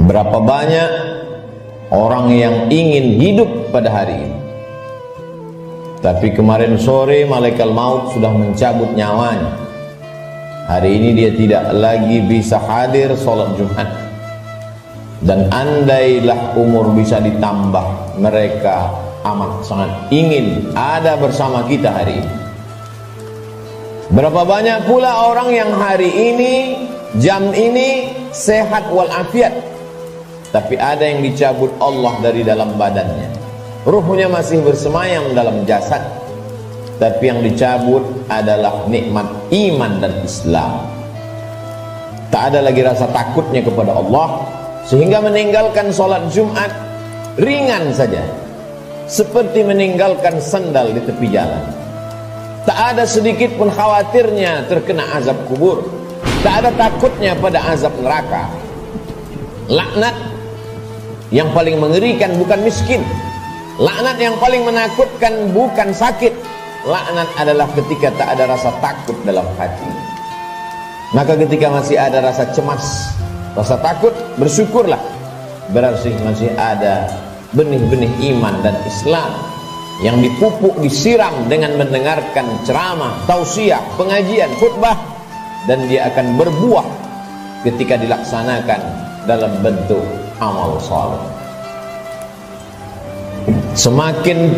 Berapa banyak orang yang ingin hidup pada hari ini, tapi kemarin sore malaikat maut sudah mencabut nyawanya. Hari ini dia tidak lagi bisa hadir sholat Jumat. Dan andailah umur bisa ditambah, mereka amat sangat ingin ada bersama kita hari ini. Berapa banyak pula orang yang hari ini, jam ini sehat walafiat, tapi ada yang dicabut Allah dari dalam badannya. Ruhnya masih bersemayam dalam jasad, tapi yang dicabut adalah nikmat iman dan Islam. Tak ada lagi rasa takutnya kepada Allah, sehingga meninggalkan sholat Jumat ringan saja, seperti meninggalkan sandal di tepi jalan. Tak ada sedikit pun khawatirnya terkena azab kubur, tak ada takutnya pada azab neraka. Laknat yang paling mengerikan bukan miskin, laknat yang paling menakutkan bukan sakit. Laknat adalah ketika tak ada rasa takut dalam hati. Maka ketika masih ada rasa cemas, rasa takut, bersyukurlah, berarti masih ada benih-benih iman dan Islam yang dipupuk, disiram dengan mendengarkan ceramah, tausiah, pengajian, khutbah, dan dia akan berbuah ketika dilaksanakan dalam bentuk amal saleh. Semakin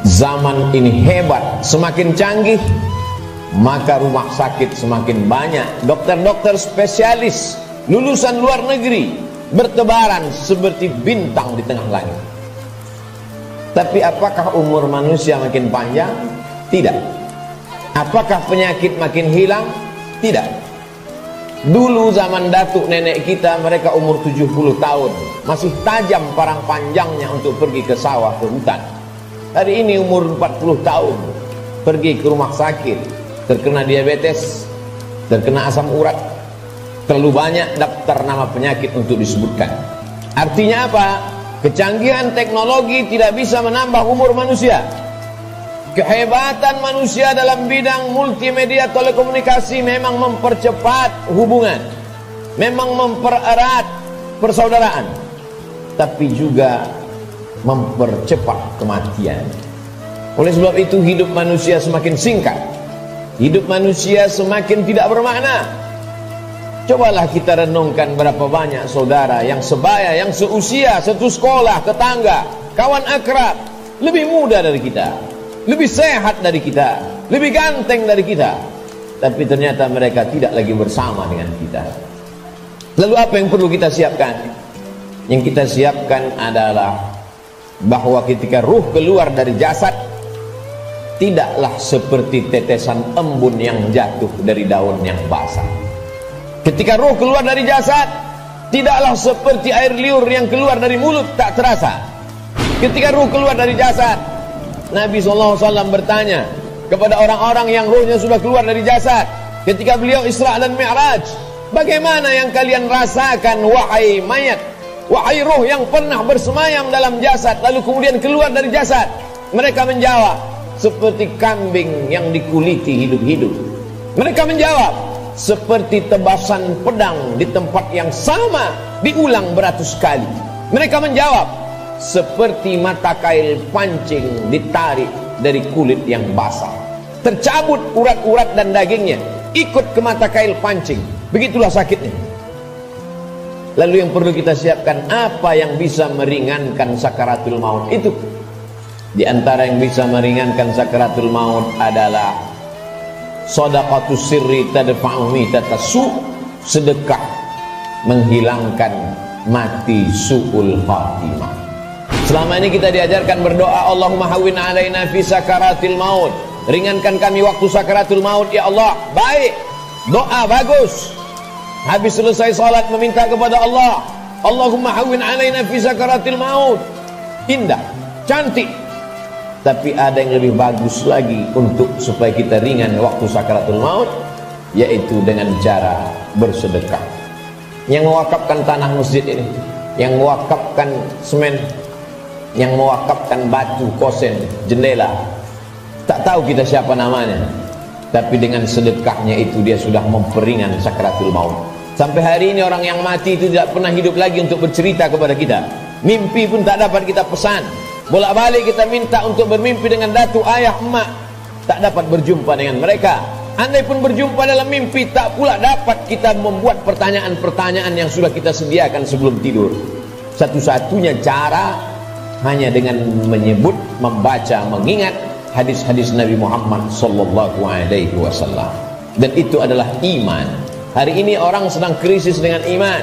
zaman ini hebat, semakin canggih, maka rumah sakit semakin banyak, dokter-dokter spesialis lulusan luar negeri bertebaran seperti bintang di tengah langit. Tapi apakah umur manusia makin panjang? Tidak. Apakah penyakit makin hilang? Tidak. Dulu zaman datuk nenek kita, mereka umur 70 tahun, masih tajam parang panjangnya untuk pergi ke sawah, ke hutan. Hari ini umur 40 tahun, pergi ke rumah sakit, terkena diabetes, terkena asam urat. Terlalu banyak daftar nama penyakit untuk disebutkan. Artinya apa? Kecanggihan teknologi tidak bisa menambah umur manusia. Kehebatan manusia dalam bidang multimedia telekomunikasi memang mempercepat hubungan, memang mempererat persaudaraan, tapi juga mempercepat kematian. Oleh sebab itu hidup manusia semakin singkat, hidup manusia semakin tidak bermakna. Cobalah kita renungkan berapa banyak saudara yang sebaya, yang seusia, satu sekolah, tetangga, kawan akrab, lebih muda dari kita, lebih sehat dari kita, lebih ganteng dari kita, tapi ternyata mereka tidak lagi bersama dengan kita. Lalu apa yang perlu kita siapkan? Yang kita siapkan adalah bahwa ketika ruh keluar dari jasad, tidaklah seperti tetesan embun yang jatuh dari daun yang basah. Ketika ruh keluar dari jasad, tidaklah seperti air liur yang keluar dari mulut tak terasa. Ketika ruh keluar dari jasad, Nabi SAW bertanya kepada orang-orang yang ruhnya sudah keluar dari jasad, ketika beliau Isra dan Mi'raj, bagaimana yang kalian rasakan wahai mayat, wahai ruh yang pernah bersemayam dalam jasad lalu kemudian keluar dari jasad? Mereka menjawab, seperti kambing yang dikuliti hidup-hidup. Mereka menjawab, seperti tebasan pedang di tempat yang sama diulang beratus kali. Mereka menjawab, seperti mata kail pancing ditarik dari kulit yang basah, tercabut urat-urat dan dagingnya ikut ke mata kail pancing. Begitulah sakitnya. Lalu yang perlu kita siapkan, apa yang bisa meringankan sakaratul maut itu? Di antara yang bisa meringankan sakaratul maut adalah shadaqatus sirri tadfa'u mitatasu, sedekah menghilangkan mati su'ul khatimah. Selama ini kita diajarkan berdoa, Allahumma hawwin alaina fi sakaratil maut, ringankan kami waktu sakaratul maut ya Allah. Baik, doa bagus. Habis selesai salat meminta kepada Allah, Allahumma hawwin alaina fi sakaratil maut. Indah, cantik. Tapi ada yang lebih bagus lagi untuk supaya kita ringan waktu sakaratul maut, yaitu dengan cara bersedekah. Yang mewakafkan tanah masjid ini, yang mewakafkan semen, yang mewakafkan batu, kosen, jendela, tak tahu kita siapa namanya, tapi dengan sedekahnya itu dia sudah memperingan sakaratul maut. Sampai hari ini orang yang mati itu tidak pernah hidup lagi untuk bercerita kepada kita. Mimpi pun tak dapat kita pesan. Bolak-balik kita minta untuk bermimpi dengan datuk, ayah, emak, tak dapat berjumpa dengan mereka. Andai pun berjumpa dalam mimpi, tak pula dapat kita membuat pertanyaan-pertanyaan yang sudah kita sediakan sebelum tidur. Satu-satunya cara hanya dengan menyebut, membaca, mengingat hadis-hadis Nabi Muhammad sallallahu alaihi wasallam. Dan itu adalah iman. Hari ini orang sedang krisis dengan iman.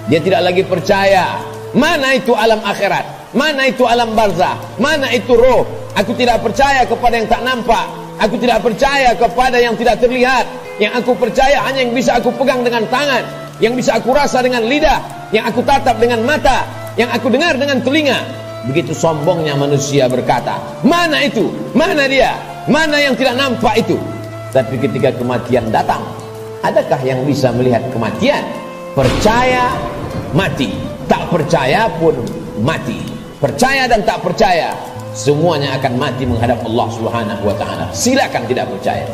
Dia tidak lagi percaya. Mana itu alam akhirat? Mana itu alam barzah? Mana itu roh? Aku tidak percaya kepada yang tak nampak. Aku tidak percaya kepada yang tidak terlihat. Yang aku percaya hanya yang bisa aku pegang dengan tangan, yang bisa aku rasa dengan lidah, yang aku tatap dengan mata, yang aku dengar dengan telinga. Begitu sombongnya manusia berkata, mana itu? Mana dia? Mana yang tidak nampak itu? Tapi ketika kematian datang, adakah yang bisa melihat kematian? Percaya, mati. Tak percaya pun mati. Percaya dan tak percaya, semuanya akan mati menghadap Allah Subhanahu wa ta'ala. Silakan tidak percaya.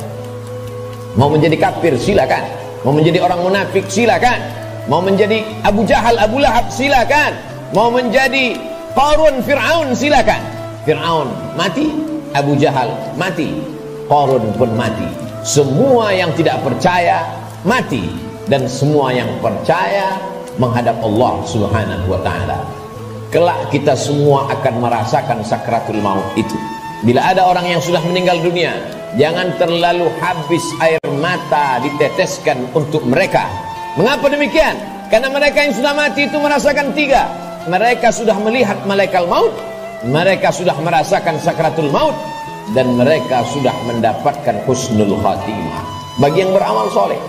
Mau menjadi kafir, silakan. Mau menjadi orang munafik, silakan. Mau menjadi Abu Jahal, Abu Lahab, silakan. Mau menjadi Qarun, Fir'aun, silakan. Fir'aun mati, Abu Jahal mati, Qarun pun mati. Semua yang tidak percaya mati, dan semua yang percaya menghadap Allah Subhanahu wa ta'ala. Kelak kita semua akan merasakan sakratul maut itu. Bila ada orang yang sudah meninggal dunia, jangan terlalu habis air mata diteteskan untuk mereka. Mengapa demikian? Karena mereka yang sudah mati itu merasakan tiga. Mereka sudah melihat malaikat maut, mereka sudah merasakan sakratul maut, dan mereka sudah mendapatkan husnul khatimah. Bagi yang beramal soleh.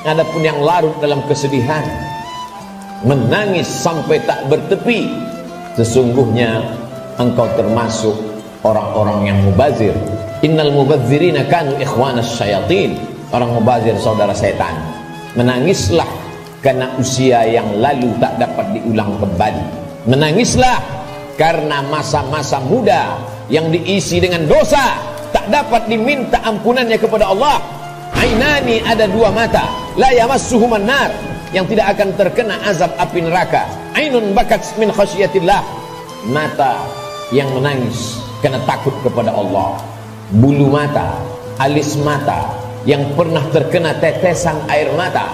Adapun yang larut dalam kesedihan, menangis sampai tak bertepi, sesungguhnya engkau termasuk orang-orang yang mubazir. Innal mubazirina kanu ikhwanas syayatin. Orang mubazir saudara setan. Menangislah karena usia yang lalu tak dapat diulang kembali. Menangislah karena masa-masa muda yang diisi dengan dosa tak dapat diminta ampunannya kepada Allah. Ainani, ada dua mata, la yamassuhuman nar, yang tidak akan terkena azab api neraka. Ainun bakat min khasyiatillah, mata yang menangis karena takut kepada Allah. Bulu mata, alis mata yang pernah terkena tetesan air mata,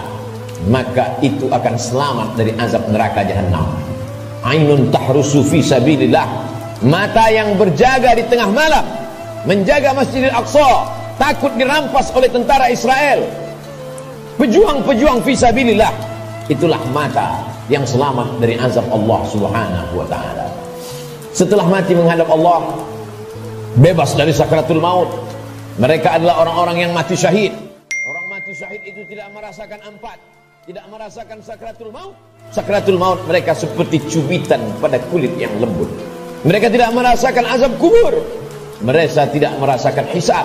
maka itu akan selamat dari azab neraka jahanam. Ainun tahrusu fi sabilillah, mata yang berjaga di tengah malam menjaga Masjidil Aqsa, takut dirampas oleh tentara Israel. Pejuang-pejuang fi sabilillah, itulah mata yang selamat dari azab Allah Subhanahu wa ta'ala. Setelah mati menghadap Allah, bebas dari sakratul maut, mereka adalah orang-orang yang mati syahid. Orang mati syahid itu tidak merasakan empat, tidak merasakan sakratul maut. Sakratul maut mereka seperti cubitan pada kulit yang lembut. Mereka tidak merasakan azab kubur, mereka tidak merasakan hisab.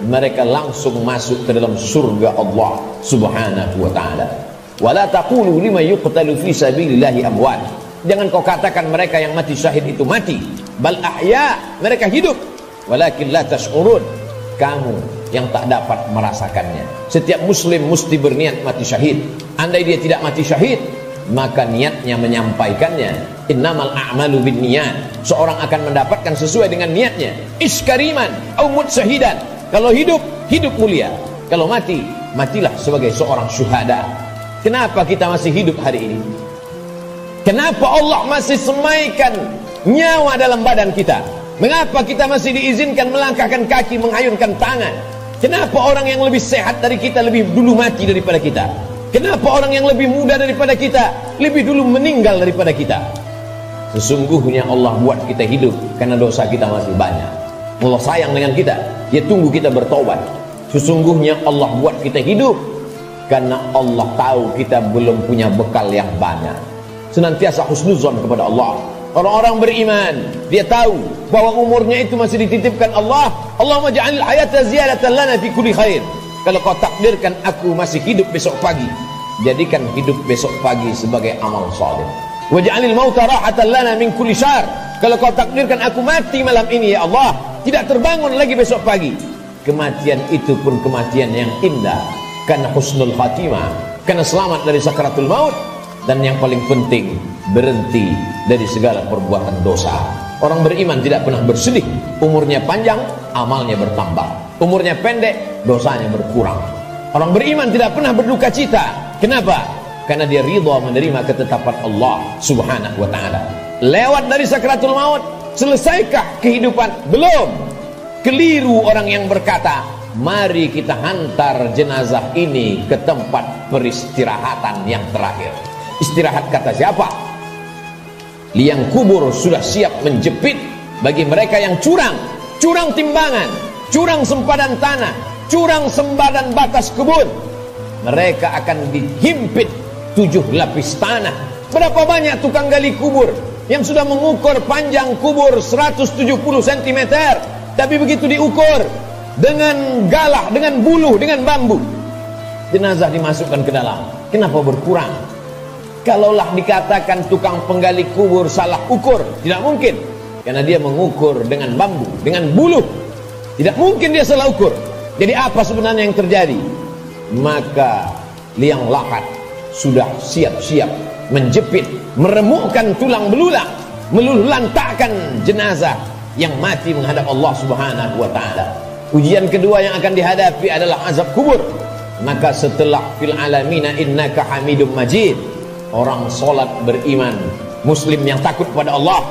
Mereka langsung masuk ke dalam surga Allah Subhanahu wa ta'ala. Wala taqulu lima yuqtalu fi sabilillahi amwat. Jangan kau katakan mereka yang mati syahid itu mati. Bal ahya, mereka hidup. Walakin la tash'urun, kamu yang tak dapat merasakannya. Setiap muslim mesti berniat mati syahid. Andai dia tidak mati syahid, maka niatnya menyampaikannya. Innamal a'malu binniyat. Seorang akan mendapatkan sesuai dengan niatnya. Iskariman au mut syahidan. Kalau hidup, hidup mulia. Kalau mati, matilah sebagai seorang syuhada. Kenapa kita masih hidup hari ini? Kenapa Allah masih semaikan nyawa dalam badan kita? Mengapa kita masih diizinkan melangkahkan kaki, menghayunkan tangan? Kenapa orang yang lebih sehat dari kita lebih dulu mati daripada kita? Kenapa orang yang lebih muda daripada kita lebih dulu meninggal daripada kita? Sesungguhnya Allah buat kita hidup karena dosa kita masih banyak. Allah sayang dengan kita, Dia tunggu kita bertobat. Sesungguhnya Allah buat kita hidup karena Allah tahu kita belum punya bekal yang banyak. Senantiasa husnuzon kepada Allah. Orang-orang beriman, dia tahu bahwa umurnya itu masih dititipkan Allah. Allahumma ja'alil hayata ziyadatan lana fi kulli khair. Kalau kau takdirkan aku masih hidup besok pagi, jadikan hidup besok pagi sebagai amal saleh. Waj'alil mauta rahatan lana min kulli syarr. Kalau kau takdirkan aku mati malam ini ya Allah, tidak terbangun lagi besok pagi, kematian itu pun kematian yang indah karena husnul khatimah. karena selamat dari sakaratul maut. Dan yang paling penting, berhenti dari segala perbuatan dosa. Orang beriman tidak pernah bersedih. Umurnya panjang, amalnya bertambah. Umurnya pendek, dosanya berkurang. Orang beriman tidak pernah berduka cita. Kenapa? Karena dia ridha menerima ketetapan Allah subhanahu wa ta'ala. Lewat dari sakaratul maut, selesaikah kehidupan? Belum. Keliru orang yang berkata, mari kita hantar jenazah ini ke tempat peristirahatan yang terakhir. Istirahat kata siapa? Liang kubur sudah siap menjepit bagi mereka yang curang. Curang timbangan, curang sempadan tanah, curang sempadan batas kebun. Mereka akan dihimpit 7 lapis tanah. Berapa banyak tukang gali kubur yang sudah mengukur panjang kubur 170 cm, tapi begitu diukur dengan galah, dengan buluh, dengan bambu, jenazah dimasukkan ke dalam. Kenapa berkurang? Kalaulah dikatakan tukang penggali kubur salah ukur, tidak mungkin, karena dia mengukur dengan bambu, dengan buluh. Tidak mungkin dia salah ukur. Jadi apa sebenarnya yang terjadi? Maka liang lahat sudah siap-siap menjepit, meremukkan tulang belulang, meluluhlantakkan jenazah yang mati menghadap Allah subhanahu wa ta'ala. Ujian kedua yang akan dihadapi adalah azab kubur. Maka setelah fil alamina innaka hamidum majid, orang solat beriman, muslim yang takut pada Allah,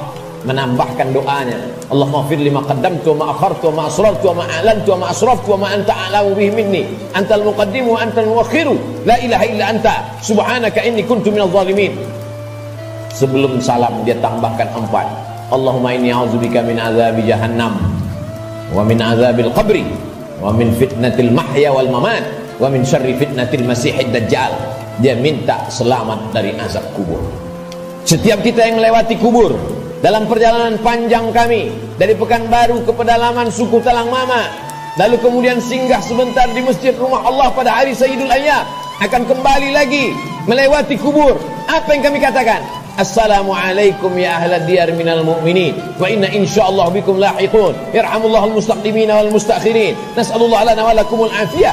menambahkan doanya, Allahumma fir lima qaddamtu wa ma akhartu wa ma asrartu wa ma a'lantu wa ma asraftu wa ma anta a'lamu bihi minni, antal muqaddimu wa antal muakhiru, la ilaha illa anta subhanaka inni kuntu minadh dhalimin. Sebelum salam dia tambahkan 4, Allahumma inni a'udzubika min azabi jahannam wa min azabil qabri wa min fitnatil mahya wal mamat wa min syarri fitnatil masihid dajjal. Dia minta selamat dari azab kubur. Setiap kita yang melewati kubur dalam perjalanan panjang kami dari Pekanbaru ke pedalaman suku Talang Mama, lalu kemudian singgah sebentar di masjid rumah Allah pada hari Sayyidul Ayyam, akan kembali lagi melewati kubur. Apa yang kami katakan? Assalamualaikum ya ahlad diyar minal mu'minin wa inna insyaallah bikum lahiqun yarhamullahul mustaqdimina wal mustakhirin nas'alullah lana wa lakumul afiyah.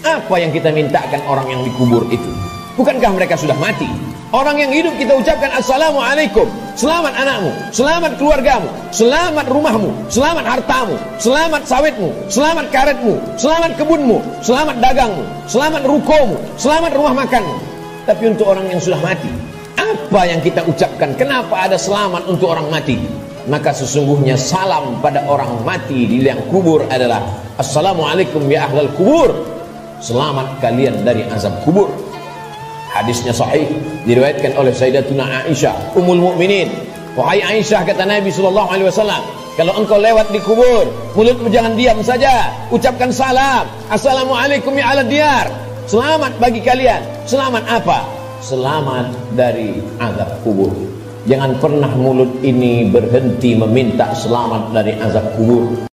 Apa yang kita mintakan orang yang dikubur itu? Bukankah mereka sudah mati? Orang yang hidup kita ucapkan Assalamualaikum, selamat anakmu, selamat keluargamu, selamat rumahmu, selamat hartamu, selamat sawitmu, selamat karetmu, selamat kebunmu, selamat dagangmu, selamat rukomu, selamat rumah makanmu. Tapi untuk orang yang sudah mati, apa yang kita ucapkan? Kenapa ada selamat untuk orang mati? Maka sesungguhnya salam pada orang mati di liang kubur adalah Assalamualaikum ya ahlal kubur, selamat kalian dari azab kubur. Hadisnya sahih, diriwayatkan oleh Sayyidatuna Aisyah Ummul Mukminin. Wahai Aisyah, kata Nabi SAW, kalau engkau lewat di kubur, mulutmu jangan diam saja, ucapkan salam, Assalamualaikum ya ahlad diyar, selamat bagi kalian. Selamat apa? Selamat dari azab kubur. Jangan pernah mulut ini berhenti meminta selamat dari azab kubur.